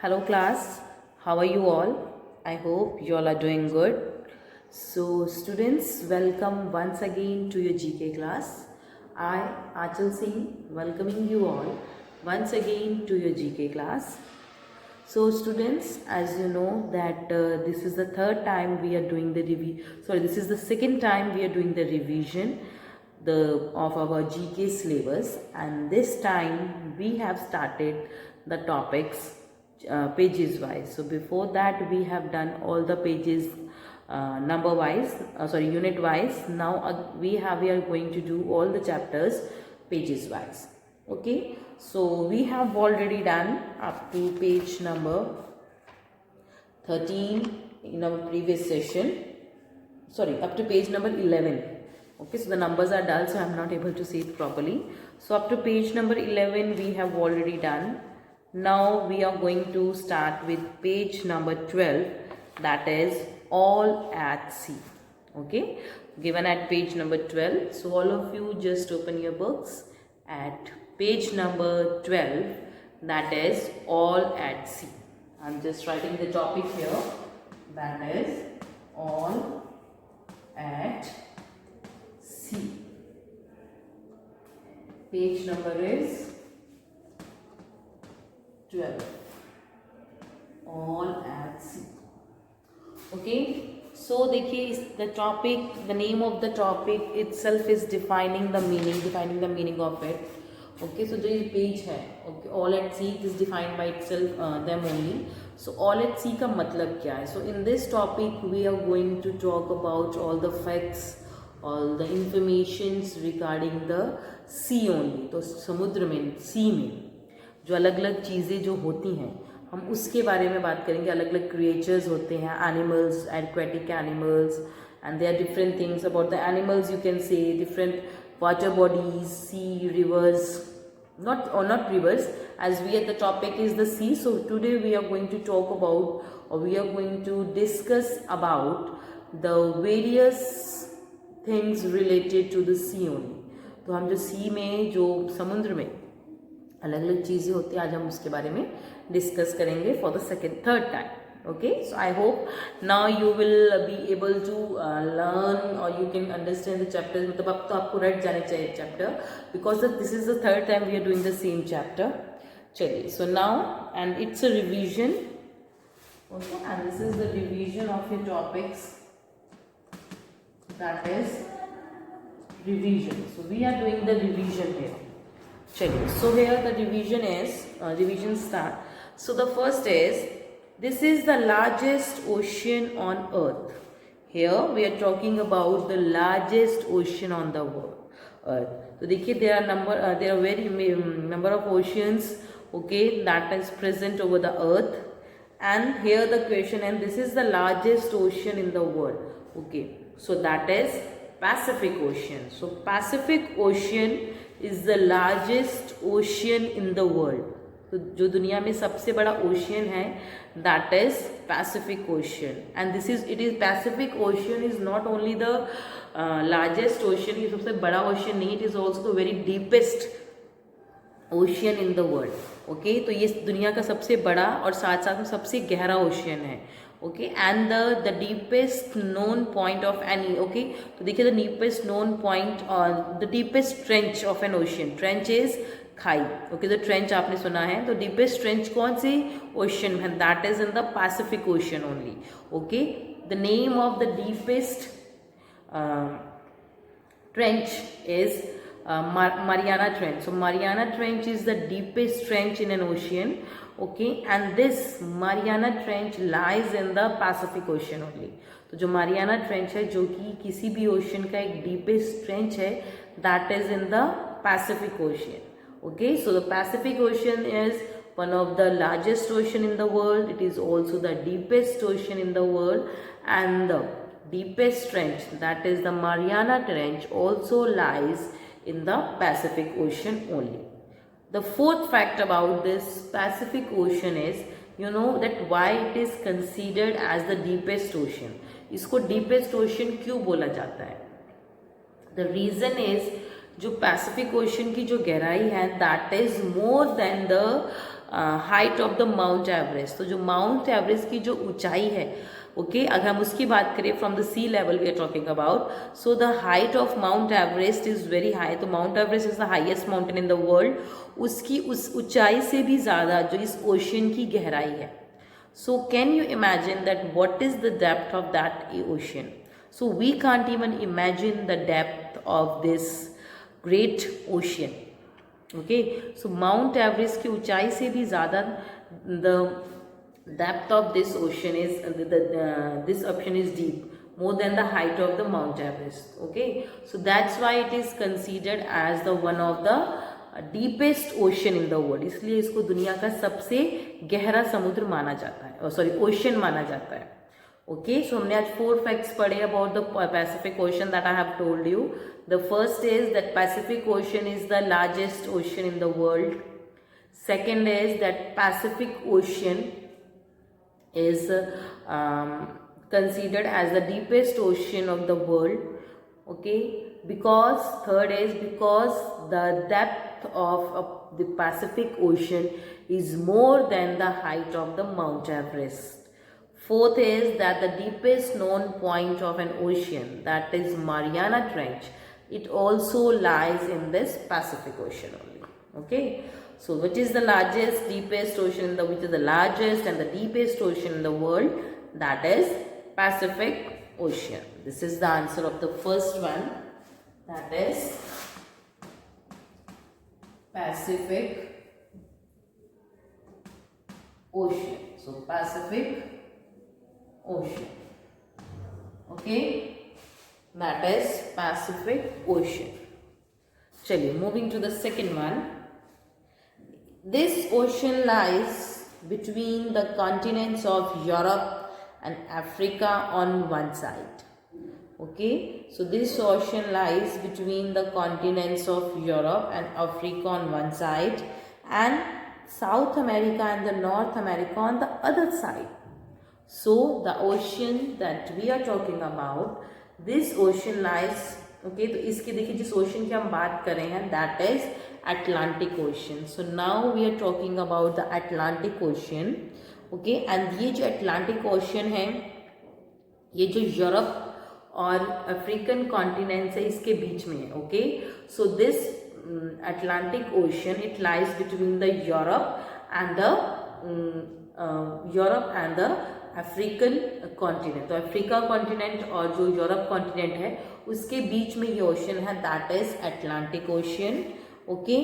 Hello class, how are you all? I hope you all are doing good. So students, welcome once again to your GK class. I, Achal Singh, welcoming you all once again to your GK class. So students, as you know that this is the third time we are doing the this is the second time we are doing the revision of our GK syllabus, and this time we have started the topics pages wise. So before that we have done all the pages number wise, unit wise. Now we are going to do all the chapters pages wise. Okay, so we have already done up to page number 13 in our previous session, up to page number 11. Okay, so the numbers are dull, so I am not able to see it properly. So up to page number 11 we have already done. Now we are going to start with page number 12, that is all at sea. Okay, given at page number 12. So all of you just open your books at page number 12, that is all at sea. I am just writing the topic here, that is all at sea. Page number is 12, all at sea. Okay, so देखिए the topic, the name of the topic itself is defining the meaning of it. Okay, so जो ये page है, okay, all at sea is defined by itself, them only. So all at sea का मतलब क्या है? So in this topic we are going to talk about all the facts, all the informations regarding the sea only. तो समुद्र में, sea में जो अलग अलग चीज़ें जो होती हैं, हम उसके बारे में बात करेंगे. अलग अलग क्रिएचर्स होते हैं, animals, aquatic animals, and they are different things about the animals. You can say different water bodies, sea, rivers, not rivers, as we at the topic is the sea. So today we are going to talk about, or we are going to discuss about the various things related to the sea only. तो हम जो सी में, जो समुद्र में अलग अलग चीज़ें होती हैं, आज हम उसके बारे में डिस्कस करेंगे for the third time. Okay, so I hope now you will be able to learn और you can understand the chapters. मतलब अब तो आपको रट जाने चाहिए chapter, because this is the third time we are doing the same chapter. चलिए, so now and it's a revision. Okay, and this is the revision of your topics, that is revision. So we are doing the revision here. चलिए, so here the revision is revision start. So the first is, this is the largest ocean on earth. Here we are talking about the largest ocean on the world earth. So देखिए, there are very number of oceans, okay, that is present over the earth. And here the question, and this is the largest ocean in the world. Okay, so that is Pacific Ocean. So Pacific Ocean is the largest ocean in the world. तो जो दुनिया में सबसे बड़ा ocean है, that is Pacific Ocean. And it is Pacific Ocean is not only the largest ocean, ये सबसे बड़ा ओशियन नहीं, it is also the very deepest ocean in the world. Okay, तो ये दुनिया का सबसे बड़ा और साथ साथ में सबसे गहरा ओशियन है. Okay, and the deepest known point of any. Okay, तो देखिए, द डीपेस्ट नोन पॉइंट और the deepest trench of N ocean. Trench is खाई. ओके, द ट्रेंच आपने सुना है, तो डीपेस्ट ट्रेंच कौन सी ओशियन है? That is in the Pacific ocean only. Okay, the name of the deepest trench is Mariana Trench. So Mariana Trench is the deepest trench in an ocean. Okay, and this Mariana Trench lies in the Pacific Ocean only. तो जो Mariana Trench है, जो कि किसी भी ocean का एक deepest trench है, that is in the Pacific Ocean. Okay, so the Pacific Ocean is one of the largest ocean in the world. It is also the deepest ocean in the world, and the deepest trench, that is the Mariana Trench, also lies in the Pacific Ocean only. The fourth fact about this Pacific Ocean is, you know that why it is considered as the deepest ocean. इसको deepest ocean क्यों बोला जाता है? The reason is, जो Pacific Ocean की जो गहराई है, that is more than the height of the mount Everest, तो जो माउंट एवरेस्ट की जो ऊंचाई है, ओके, अगर हम उसकी बात करें from the sea level we are talking about, so the height of Mount Everest is very high. तो Mount Everest is the highest mountain in the world, उसकी उस ऊंचाई से भी ज़्यादा जो इस ओशन की गहराई है। So can you imagine that what is the depth of that ocean? So we can't even imagine the depth of this great ocean. Okay, so Mount Everest की ऊंचाई से भी ज़्यादा the depth of this ocean is this ocean is deep more than the height of the Mount Everest. Okay, so that's why it is considered as the one of the deepest ocean in the world, इसलिए इसको दुनिया का सबसे गहरा समुद्र माना जाता है, सॉरी ओशन माना जाता है। ओके, सो हमने आज 4 फैक्ट्स पढ़े about the Pacific ocean that I have told you. The first is that Pacific ocean is the largest ocean in the world. Second is that Pacific ocean is considered as the deepest ocean of the world. Okay, because third is because the depth of the Pacific Ocean is more than the height of the Mount Everest. Fourth is that the deepest known point of an ocean, that is Mariana Trench, it also lies in this Pacific Ocean only. Okay, so which is the largest, deepest ocean, which is the largest and the deepest ocean in the world? That is Pacific Ocean. This is the answer of the first one, that is Pacific Ocean. So Pacific Ocean. Okay, that is Pacific Ocean. Chaliye, moving to the second one. This ocean lies between the continents of Europe and Africa on one side. Okay, so this ocean lies between the continents of Europe and Africa on one side, and South America and the North America on the other side. So the ocean that we are talking about, this ocean lies, okay, तो इसकी देखिए जिस ocean की हम बात कर रहे हैं, that is Atlantic Ocean. So now we are talking about the Atlantic Ocean. Okay, and ये जो Atlantic Ocean है, ये जो यूरोप और अफ्रीकन कॉन्टिनेंट्स है इसके बीच में है। Okay, so this Atlantic Ocean, it lies between the Europe and the African continent. तो अफ्रीका कॉन्टिनेंट और जो यूरोप कॉन्टिनेंट है उसके बीच में ये ओशन है, that is Atlantic Ocean. Okay,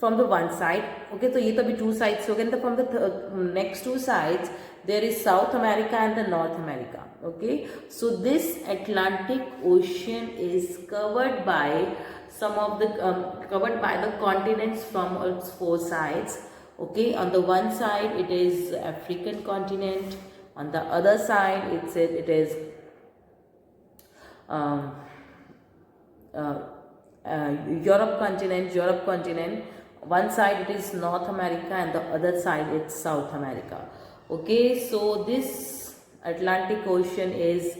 from the one side, okay, तो ये तो अभी 2 साइड्स हो गए, तो from the next 2 sides there is South America and the North America. Okay, so this Atlantic Ocean is covered by the continents from its 4 sides. Okay, on the one side it is African continent, on the other side it is Europe continent. One side it is North America and the other side it's South America. Okay, so this Atlantic Ocean is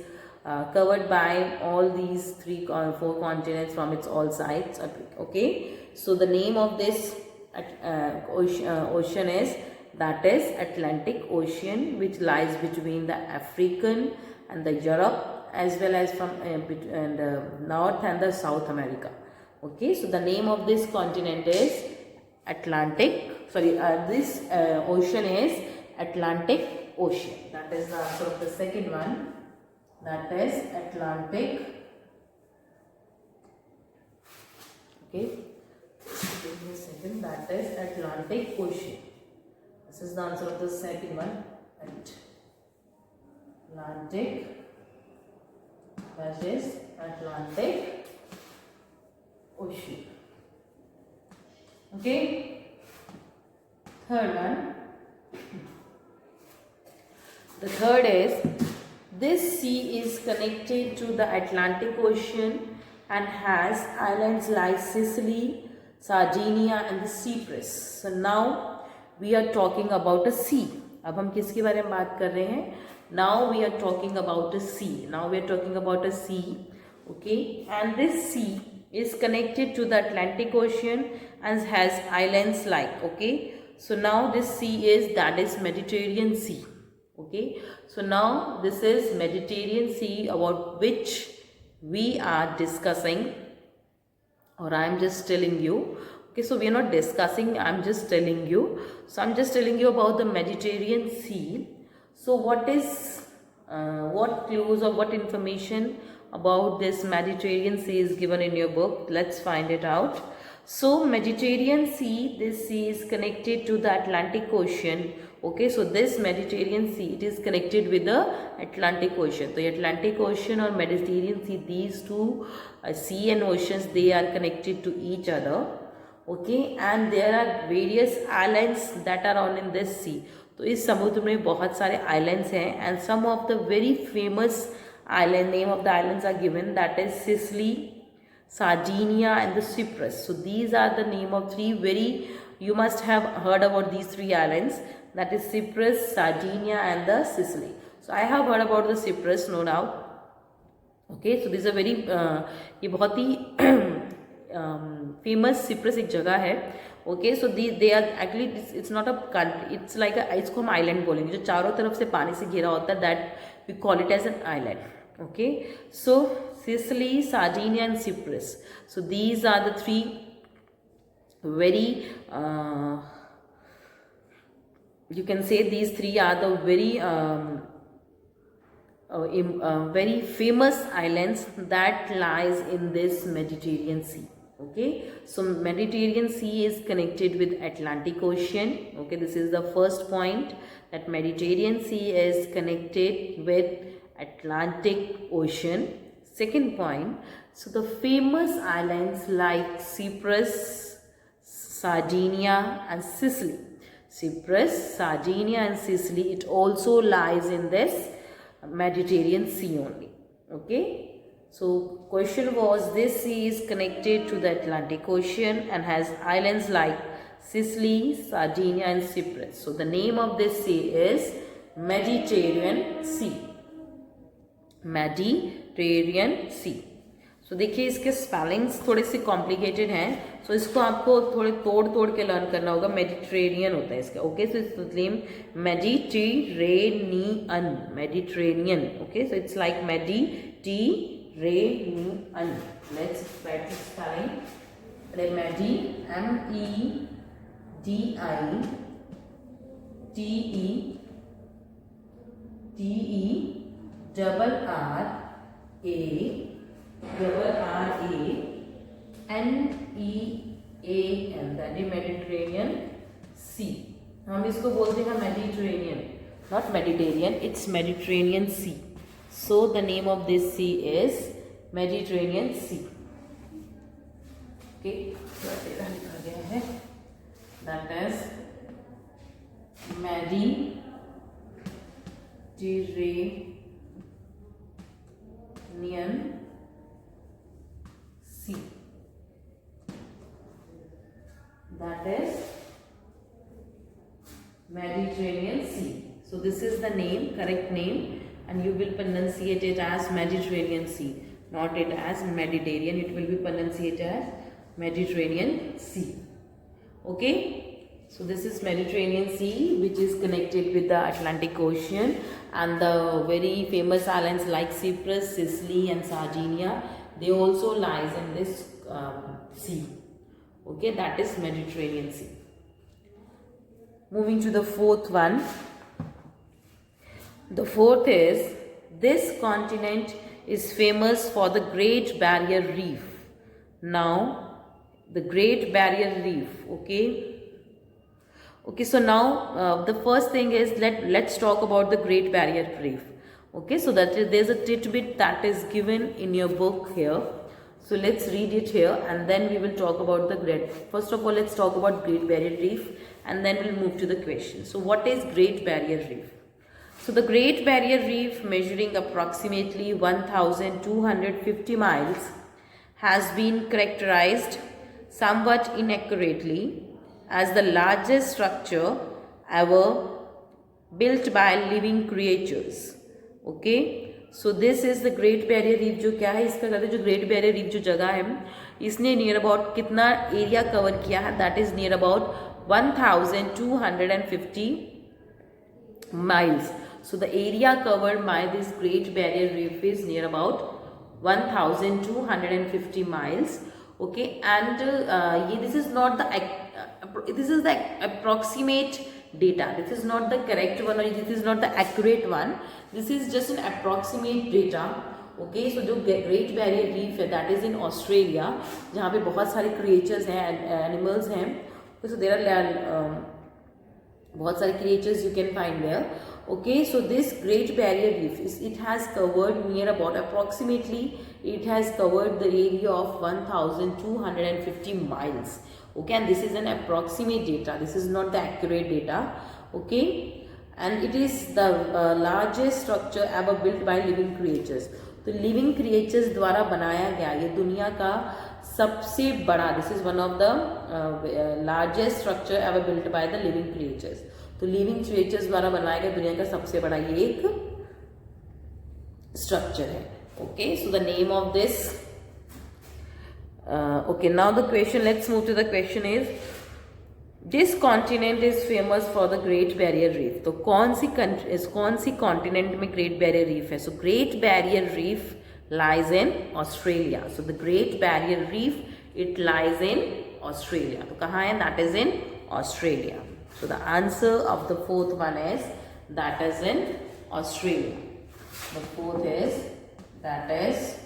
covered by all these 4 continents from its all sides. Okay, so the name of this ocean is, that is Atlantic Ocean, which lies between the African and the Europe, as well as from North and the South America. Okay, so the name of this continent is this ocean is Atlantic Ocean. That is the answer of the second one, that is Atlantic. Okay, give me a second, that is Atlantic Ocean. This is the answer of the second one, Atlantic. That is Atlantic Ocean. Okay, third one. The third is, this sea is connected to the Atlantic Ocean and has islands like Sicily, Sardinia and the Cyprus. So now we are talking about a sea. अब हम किसके बारे में बात कर रहे हैं? Now we are talking about a sea. Now we are talking about a sea. Okay, and this sea is connected to the Atlantic Ocean and has islands like. Okay, So now this sea is, that is Mediterranean Sea. Okay, so now this is Mediterranean Sea, about which we are discussing, or I am just telling you. Okay, so we are not discussing, I am just telling you. So I am just telling you about the Mediterranean Sea. So what is, what clues or what information about this Mediterranean Sea is given in your book? Let's find it out. So Mediterranean Sea, this sea is connected to the Atlantic Ocean. Okay, so this Mediterranean Sea, it is connected with the Atlantic Ocean. So the Atlantic Ocean or Mediterranean Sea, these two sea and oceans, they are connected to each other. Okay, and there are various islands that are on in this sea. तो इस समुद्र में बहुत सारे islands हैं, and some of the very famous island, name of the islands are given, that is Sicily, Sardinia and the Cyprus. So these are the name of three very, you must have heard about these three islands, that is Cyprus, Sardinia and the Sicily. So I have heard about the Cyprus, no doubt. Okay, so this is a very ये बहुत ही famous Cyprus एक जगह है. Okay, so they are actually, it's not a country, it's like a, इसको हम island बोलेंगे, जो चारों तरफ से पानी से घिरा होता है, that we call it as an island. Okay, so Sicily, Sardinia and Cyprus. So these are the three very, you can say these three are the very very famous islands that lies in this Mediterranean Sea. Okay, so Mediterranean Sea is connected with Atlantic Ocean. Okay, this is the first point, that Mediterranean Sea is connected with Atlantic Ocean. Second point, so the famous islands like Cyprus, Sardinia and Sicily. Cyprus, Sardinia and Sicily, it also lies in this Mediterranean Sea only. Okay, so question was, this sea is connected to the Atlantic Ocean and has islands like Sicily, Sardinia and Cyprus. So the name of this sea is Mediterranean Sea. Mediterranean Sea. So देखिए इसके spellings थोड़े से complicated हैं, सो इसको आपको थोड़े तोड़ के लर्न करना होगा. मेडिटेरेनियन होता है इसका. Okay, so it's name Mediterranean, Mediterranean. Okay, so it's like Mediterranean. Let's practice spelling. Medi, MEDITERRANEAN, that is Mediterranean Sea. हम इसको बोलते हैं Mediterranean, not Mediterranean, it's Mediterranean Sea. So the name of this sea is Mediterranean Sea. Okay, लिखा गया है, that is Mediterranean Sea. That is Mediterranean Sea. So this is the name, correct name, and you will pronunciate it as Mediterranean Sea, not it as Mediterranean. It will be pronunciated as Mediterranean Sea. Okay, so this is Mediterranean Sea, which is connected with the Atlantic Ocean, and the very famous islands like Cyprus, Sicily and Sardinia, they also lies in this sea. Okay, that is Mediterranean Sea. Moving to the fourth one. The fourth is, this continent is famous for the Great Barrier Reef. Now, the Great Barrier Reef. Okay, so now the first thing is, let's talk about the Great Barrier Reef. Okay, so that there's a tidbit that is given in your book here. So let's read it here, and then we will talk about the first of all, let's talk about Great Barrier Reef, and then we'll move to the question. So what is Great Barrier Reef? So the Great Barrier Reef, measuring approximately 1,250 miles, has been characterized somewhat inaccurately as the largest structure ever built by living creatures. Okay, so this is the Great Barrier Reef. जो क्या है इसका, कहते हैं जो Great Barrier Reef जो जगह है, इसने नियर अबाउट कितना एरिया कवर किया है, that is near about 1250 miles. So the area covered by this Great Barrier Reef is near about 1250 miles. Okay, and this is not the this is the approximate data. This is not the correct one, or this is not the accurate one. This is just an approximate data. Okay so जो great barrier reef है that is in Australia, जहाँ पे बहुत सारे creatures हैं, animals हैं. So there are बहुत सारे creatures you can find there. Okay so this great barrier reef it has covered near about approximately it has covered the area of 1250 miles. Okay, and this is an approximate data, this is not the accurate data. Okay, and it is the largest structure ever built by living creatures. तो living creatures द्वारा बनाया गया ये दुनिया का सबसे बड़ा, this is one of the largest structure ever built by the living creatures. तो लिविंग क्रिएचर्स द्वारा बनाया गया दुनिया का सबसे बड़ा ये एक स्ट्रक्चर है. Okay, so the name of this, okay, now the question, let's move to the question is, this continent is famous for the Great Barrier Reef. तो कौन सी कॉन्टिनेंट में ग्रेट बैरियर रीफ है? So great barrier reef lies in Australia. So the Great Barrier Reef, it lies in Australia. तो कहाँ है? That is in Australia. So the answer of the fourth one is that is in Australia. The fourth is that is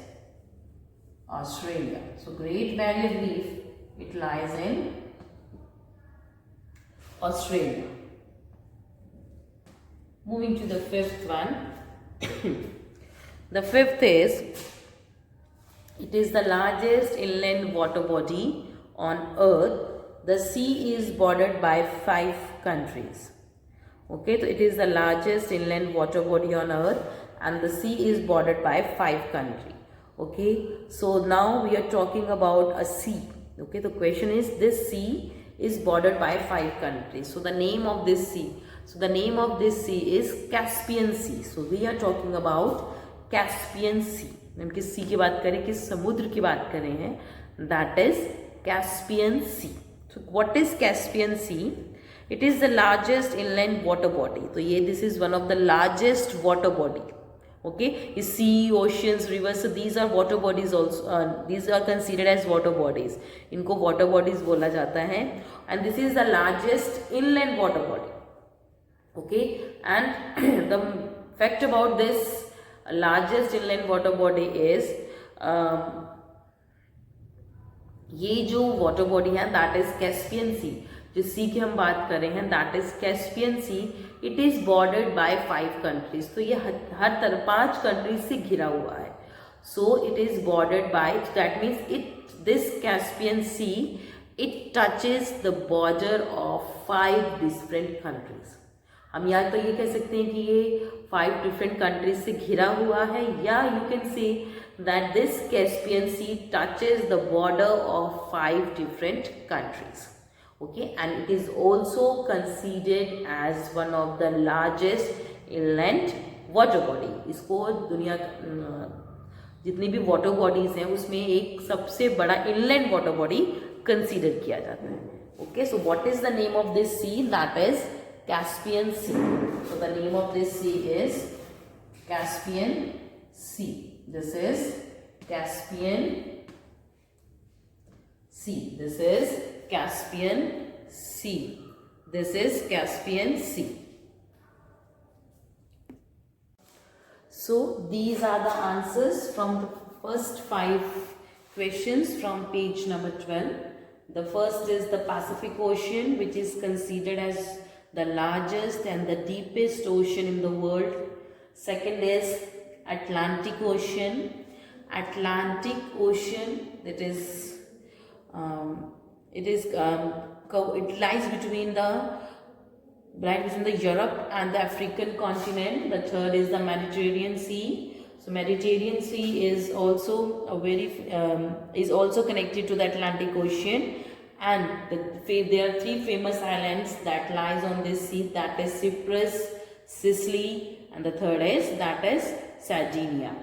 Australia. So Great Barrier Reef, it lies in Australia. Moving to the fifth one. The fifth is, it is the largest inland water body on earth. The sea is bordered by 5 countries. Okay, so it is the largest inland water body on earth and the sea is bordered by 5 countries. Okay, so now we are talking about a sea. Okay, the question is, this sea is bordered by 5 countries. So the name of this sea, is Caspian Sea. So we are talking about Caspian Sea. हम किस सी की बात करें, किस समुद्र की बात कर रहे हैं? That is Caspian Sea. So what is Caspian Sea? It is the largest inland water body. तो ये this is one of the largest water body. Okay, sea, oceans, rivers, so these are water bodies also. These are considered as water bodies. इनको water bodies बोला जाता है. And this is the largest inland water body. Okay, and the fact about this largest inland water body is ये जो water body है that is Caspian Sea. जो सी की हम बात कर रहे हैं that is Caspian sea. It is bordered by 5 countries. तो ये हर तरफ 5 कंट्रीज से घिरा हुआ है. So it is bordered by, that means this Caspian sea it touches the border of 5 different countries. हम या तो ये कह सकते हैं कि ये 5 डिफरेंट कंट्रीज से घिरा हुआ है, या you can say that this Caspian sea touches the border of 5 different countries. Okay, and it is also considered as one of the largest inland water body. इसको दुनिया जितनी भी वाटर बॉडीज हैं उसमें एक सबसे बड़ा inland water body कंसीडर किया जाता है. Okay, so what is the name of this sea? That is Caspian Sea. So the name of this sea is Caspian Sea. This is Caspian Sea. This is Caspian Sea. This is Caspian Sea. So these are the answers from the first 5 questions from page number 12. The first is the Pacific Ocean, which is considered as the largest and the deepest ocean in the world. Second is Atlantic Ocean. Atlantic Ocean, that is it lies between the Europe and the African continent. The third is the Mediterranean Sea. So Mediterranean Sea is also connected to the Atlantic Ocean, and there are 3 famous islands that lies on this sea. That is Cyprus, Sicily, and the third is Sardinia.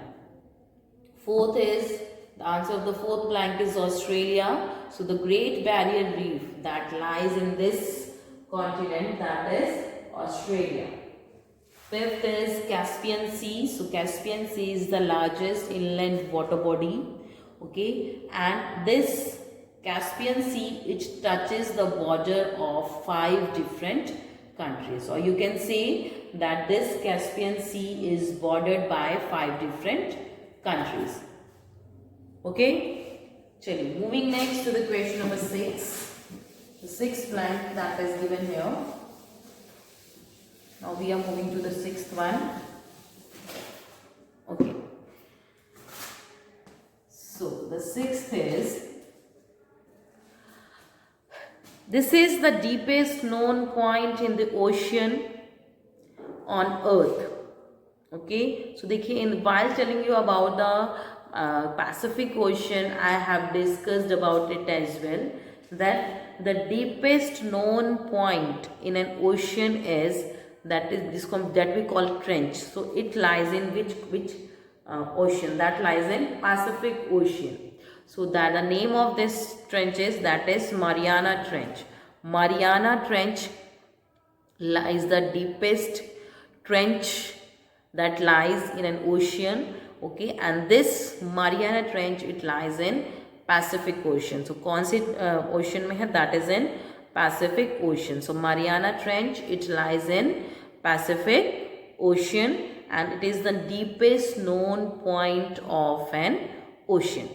Fourth is, the answer of the fourth blank is Australia. So the Great Barrier Reef that lies in this continent, that is Australia. Fifth is Caspian Sea. So Caspian Sea is the largest inland water body. Okay, and this Caspian Sea, it touches the border of 5 different countries, or you can say that this Caspian Sea is bordered by 5 different countries. Okay, chaliye, moving next to the question number 6. The 6th blank that is given here. Now we are moving to the 6th one. Okay. So the 6th is, this is the deepest known point in the ocean on earth. Okay. So देखिए, while telling you about the Pacific Ocean, I have discussed about it as well, that the deepest known point in an ocean is that we call trench. So it lies in which ocean? That lies in Pacific Ocean. So that the name of this trench is, that is Mariana Trench. Mariana Trench is the deepest trench that lies in an ocean. Okay, and this Mariana Trench, it lies in Pacific Ocean. So कौन सी ocean में है? That is in Pacific Ocean. So Mariana Trench, it lies in Pacific Ocean, and it is the deepest known point of an ocean.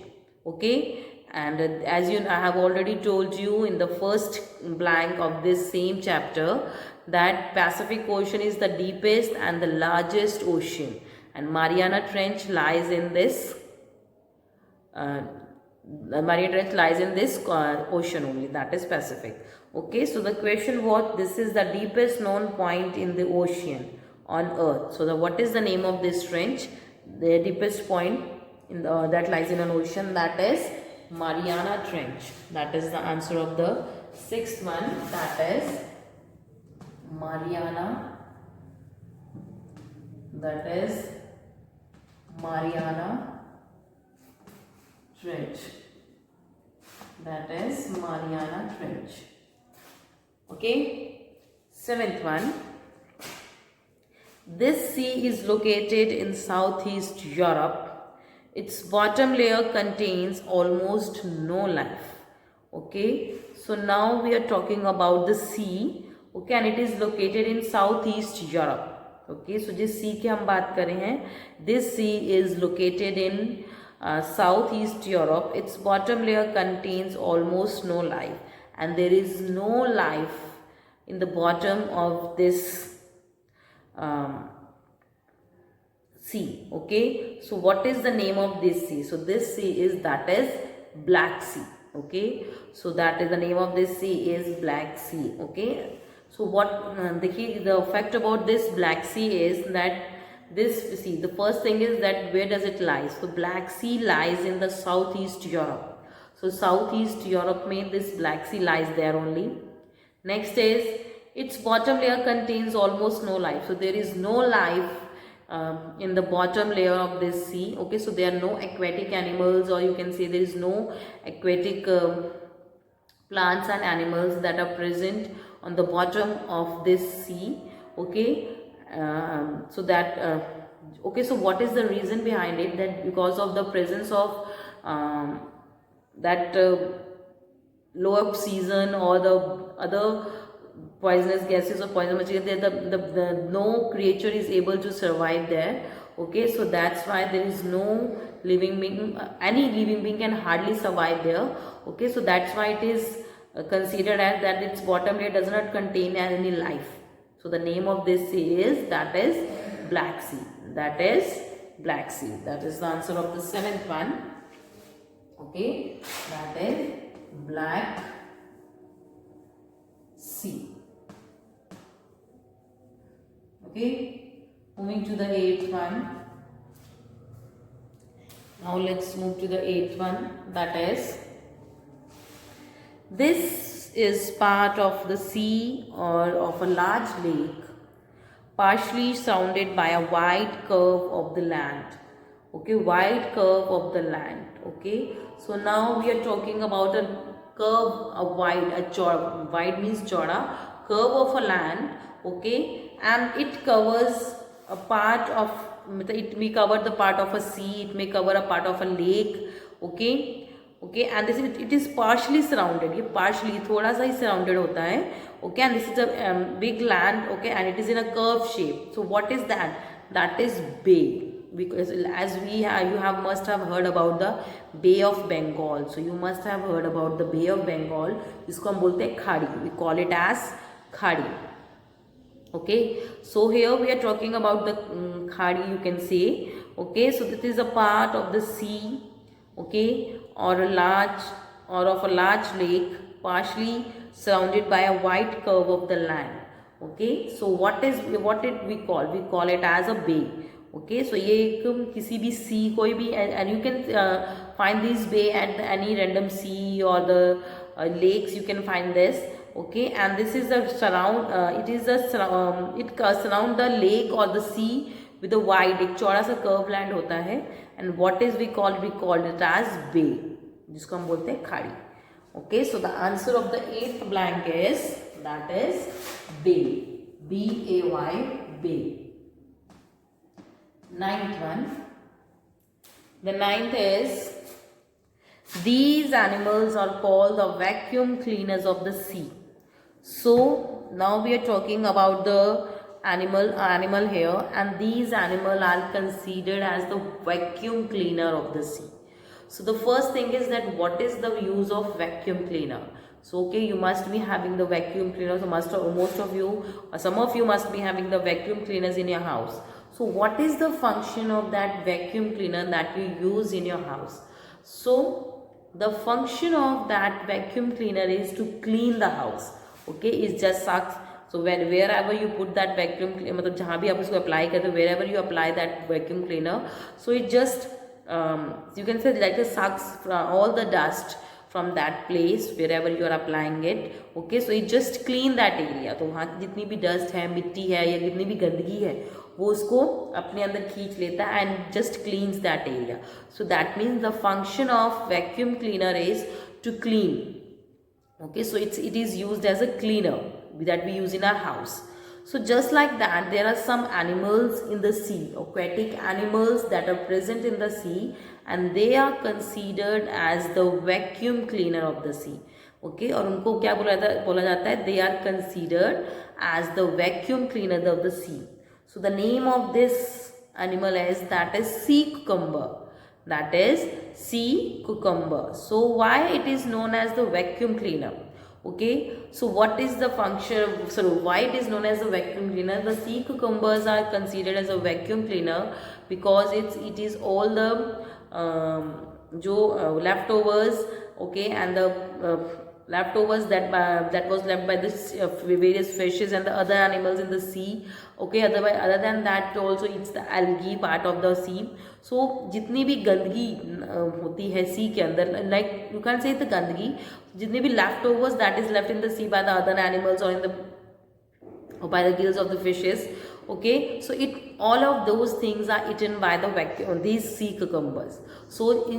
Okay, and as I have already told you in the first blank of this same chapter, that Pacific Ocean is the deepest and the largest ocean, and Mariana Trench lies in this the Mariana Trench lies in this ocean only, that is Pacific. Okay, so the question was, this is the deepest known point in the ocean on earth. So what is the name of this trench? The deepest point in that lies in an ocean, that is Mariana Trench. That is the answer of the 6th one, that is Mariana. That is Mariana Trench. That is Mariana Trench. Okay, 7th one. This sea is located in Southeast Europe. Its bottom layer contains almost no life. Okay, so now we are talking about the sea. Okay, and it is located in Southeast Europe. Okay, so जिस sea की हम बात कर रहे हैं, this sea is located in Southeast Europe. Its bottom layer contains almost no life, and there is no life in the bottom of this sea. Okay, so what is the name of this sea? So this sea is, that is Black Sea. Okay, so that is the name of this sea is Black Sea. Okay, so what the fact about this Black Sea is that this sea, the first thing is that where does it lie? So Black Sea lies in the Southeast Europe. So Southeast Europe mein this Black Sea lies there only. Next is, its bottom layer contains almost no life. So there is no life in the bottom layer of this sea. Okay, so there are no aquatic animals, or you can say there is no aquatic plants and animals that are present on the bottom of this sea. Okay, so that okay, so what is the reason behind it? That because of the presence of that low oxygen or the other poisonous gases or poison material, no creature is able to survive there. Okay, so that's why there is no living being, any living being can hardly survive there. Okay, so that's why it is considered as that its bottom layer does not contain any life. So the name of this sea is, that is Black Sea. That is Black Sea. That is the answer of the 7th one. Okay, that is Black Sea. Okay, moving to the 8th one. Now let's move to the 8th one, that is, this is part of the sea or of a large lake, partially surrounded by a wide curve of the land. Okay, wide curve of the land. Okay, so now we are talking about a curve, a wide, wide means chauda, curve of a land, okay, and it covers a part of, it may cover the part of a sea, it may cover a part of a lake, okay, okay, and this is, it is partially surrounded, ये partially थोड़ा सा ही surrounded होता है, okay, and this is a big land, okay, and it is in a curve shape. So what is that? That is bay. Because as we have, you have must have heard about the Bay of Bengal. So you must have heard about the Bay of Bengal. इसको हम बोलते हैं खाड़ी. We call it as खाड़ी. Okay. So here we are talking about the खाड़ी. You can say. Okay. So this is a part of the sea. Okay. Or a large, or of a large lake, partially surrounded by a wide curve of the land. Okay. So what did we call? We call it as a bay. Okay, so ये एक किसी भी सी कोई भी, and you can find this bay at any random sea or the lakes, you can find this. Okay, and this is the surround, it is the surround the lake or the sea with a wide, एक चौड़ा सा curve land होता है, and what is we call it as bay, जिसको हम बोलते हैं खाड़ी. Okay, so the answer of the 8th blank is, that is bay, B-A-Y, bay. 9th one. The 9th is, these animals are called the vacuum cleaners of the sea. So now we are talking about the animal here, and these animals are considered as the vacuum cleaner of the sea. So the first thing is that what is the use of vacuum cleaner? So okay, you must be having the vacuum cleaner. So most of you, or some of you must be having the vacuum cleaners in your house. So what is the function of that vacuum cleaner that you use in your house? So the function of that vacuum cleaner is to clean the house. Okay, it just sucks. So wherever you put that vacuum cleaner, मतलब जहाँ भी आप उसको apply करते हो, wherever you apply that vacuum cleaner, so it just you can say like it sucks all the dust from that place wherever you are applying it. Okay, so it just clean that area. तो वहाँ जितनी भी dust है, मिट्टी है या जितनी भी गंदगी है, वो उसको अपने अंदर खींच लेता है and just cleans that area. So that means the function of vacuum cleaner is to clean. Okay, so it is used as a cleaner that we use in our house. So just like that, there are some animals in the sea, aquatic animals that are present in the sea, and they are considered as the vacuum cleaner of the sea. Okay, और उनको क्या बोला जाता है? They are considered as the vacuum cleaner of the sea. So the name of this animal is, that is sea cucumber. That is sea cucumber. So why it is known as the vacuum cleaner? Okay, so what is the function? So why it is known as a vacuum cleaner? The sea cucumbers are considered as a vacuum cleaner because it is all the leftovers, okay, and the leftovers that was left by the various fishes and the other animals in the sea. Okay, other than that also it's the algae part of the sea. So जितनी भी गंदगी होती है sea के अंदर, like you can't say the गंदगी, जितनी भी leftovers that is left in the sea by the other animals or by the gills of the fishes. Okay, so all of those things are eaten by these sea cucumbers. So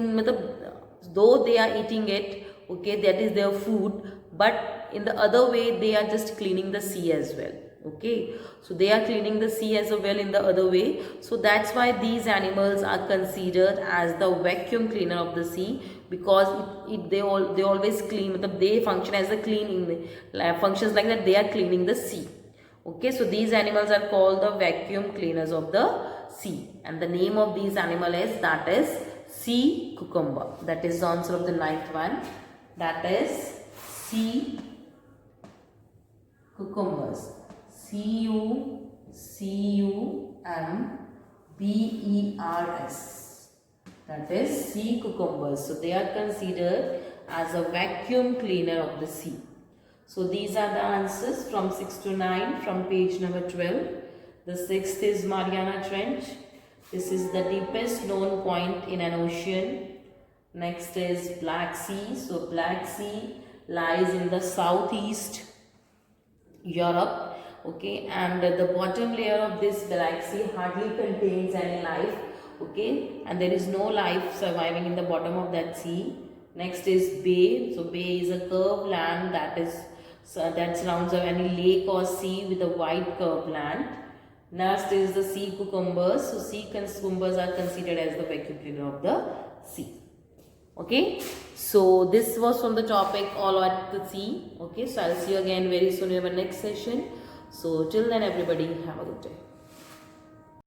though they are eating it, okay, that is their food, but in the other way they are just cleaning the sea as well. Okay, so they are cleaning the sea as well in the other way. So that's why these animals are considered as the vacuum cleaner of the sea, because they always clean, they function as a cleaning, functions like that, they are cleaning the sea. Okay, so these animals are called the vacuum cleaners of the sea, and the name of these animal is, that is sea cucumber. That is the answer of the 9th one. That is sea cucumbers. C-U-C-U-M-B-E-R-S. That is sea cucumbers. So they are considered as a vacuum cleaner of the sea. So these are the answers from 6 to 9 from page number 12. The 6th is Mariana Trench. This is the deepest known point in an ocean. Next is Black Sea. So Black Sea lies in the southeast Europe. Okay, and the bottom layer of this Black Sea hardly contains any life. Okay, and there is no life surviving in the bottom of that sea. Next is Bay. So Bay is a curved land that is so that surrounds any lake or sea with a white plant. Next is the sea cucumbers. So sea cucumbers are considered as the vacuum cleaner of the sea. Okay, so this was from the topic all at the sea. Okay, so I'll see you again very soon in our next session. So till then, everybody have a good day.